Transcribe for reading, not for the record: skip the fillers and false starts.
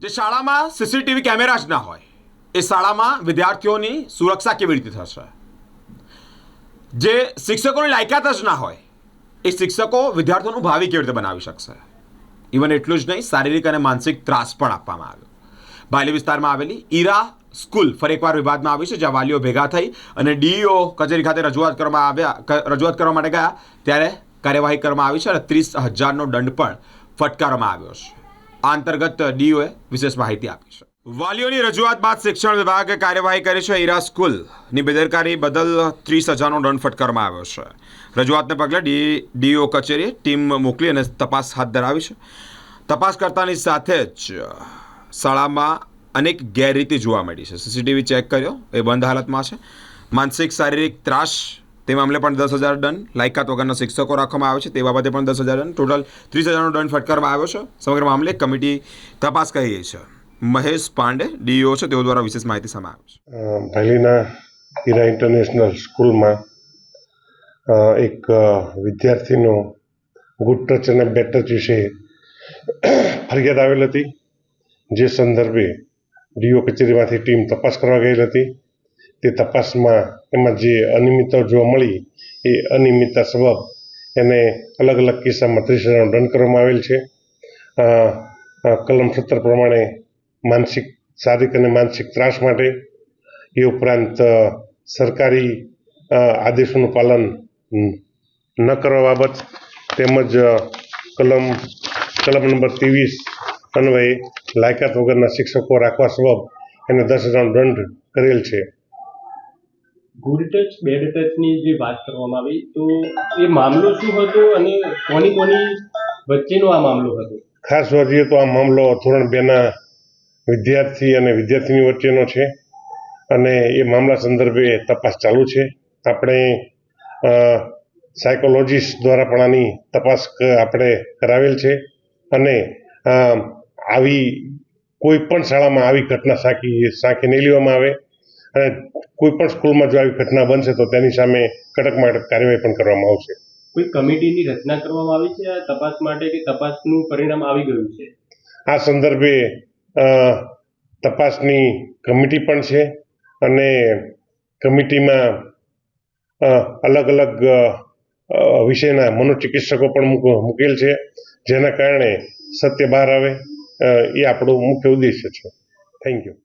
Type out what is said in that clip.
જે શાળામાં CCTV camera જ ના હોય એ શાળામાં વિદ્યાર્થીઓની સુરક્ષા કેવી રીતે થશે? જે શિક્ષકોની લાયકાત જ ના હોય એ શિક્ષકો વિદ્યાર્થીઓનું ભાવિ કેવી રીતે બનાવી શકશે? ઇવન એટલું જ નહીં, શારીરિક અને માનસિક ત્રાસ પણ આપવામાં આવ્યો. બાયલી વિસ્તારમાં આવેલી ઈરા સ્કૂલ ફરી એકવાર વિવાદમાં આવી છે, જ્યાં વાલીઓ ભેગા થઈ અને ડીઈઓ કચેરી ખાતે રજૂઆત કરવા માટે ગયા ત્યારે કાર્યવાહી કરવામાં આવી છે અને 30,000નો દંડ પણ ફટકારવામાં આવ્યો છે. આ અંતર્ગત ડીઈઓએ વિશેષ માહિતી આપી છે. વાલીઓની રજૂઆત બાદ શિક્ષણ વિભાગે કાર્યવાહી કરી છે. ઈરા સ્કૂલની બેદરકારી બદલ 30,000નો દંડ ફટકારવામાં આવ્યો છે. રજૂઆતને પગલે ડીઈઓ કચેરીએ ટીમ મોકલી અને તપાસ હાથ ધરાવી છે. તપાસ કરતાની સાથે જ શાળામાં અનેક ગેરરીતિ જોવા મળી છે. સીસીટીવી ચેક કર્યો, એ બંધ હાલતમાં છે. માનસિક શારીરિક ત્રાસ તે મામલે પણ 10,000 દંડ, લાયકાત વગરના શિક્ષકો રાખવામાં આવે છે તે બાબતે પણ 10,000 દંડ, ટોટલ 30,000નો દંડ ફટકારવામાં આવ્યો છે. સમગ્ર મામલે કમિટી તપાસ કરી રહી છે. મહેશ પાંડે ડીઈઓ છે, તેઓ દ્વારા વિશેષ માહિતી સામે આવી છે. ભાયલીના ઈરા ઇન્ટરનેશનલ સ્કૂલમાં એક વિદ્યાર્થીનો ગુડ ટચ અને બેડ ટચ વિશે ફરિયાદ આવેલ હતી. જે સંદર્ભે ડીઓ કચેરીમાંથી ટીમ તપાસ કરવા ગયેલ હતી. તે તપાસમાં એમાં જે અનિયમિતતા જોવા મળી એ અનિયમિતતા સબબ એને અલગ અલગ કિસ્સામાં 30,000નો દંડ કરવામાં આવેલ છે. કલમ 17 પ્રમાણે શારીરિક અને માનસિક ત્રાસ માટે, એ ઉપરાંત સરકારી આદેશોનું પાલન ન કરવા બાબત, તેમજ કલમ નંબર 23 અન્વયે લાયકાત વગરના શિક્ષકો રાખવા સબબ એને 10,000નો દંડ કરેલ છે. ગુડ ટચ બેડ ટચની જે વાત કરવામાં આવી તો એ મામલો શું હતો અને કોની વચ્ચેનો આ મામલો હતો? ખાસ વાત જોઈએ તો આ મામલો ધોરણ 2ના વિદ્યાર્થી અને વિદ્યાર્થીની વચ્ચેનો છે અને એ મામલા સંદર્ભે તપાસ ચાલુ છે. આપણે સાયકોલોજીસ્ટ દ્વારા પણ આની તપાસ આપણે કરાવેલ છે અને આવી કોઈ પણ શાળામાં આવી ઘટના સાંખી નહીં લેવામાં આવે અને કોઈ પણ સ્કૂલમાં જો આવી ઘટના બનશે તો તેની સામે કડકમાં કડક કાર્યવાહી પણ કરવામાં આવશે. કોઈ કમિટીની રચના કરવામાં આવી છે આ તપાસ માટે કે તપાસનું પરિણામ આવી ગયું છે? આ સંદર્ભે તપાસની કમિટી પણ છે અને કમિટીમાં અલગ અલગ વિષયના મનોચિકિત્સકો પણ મૂકેલ છે, જેના કારણે સત્ય બહાર આવે એ આપણો મુખ્ય ઉદ્દેશ્ય છે. Thank you.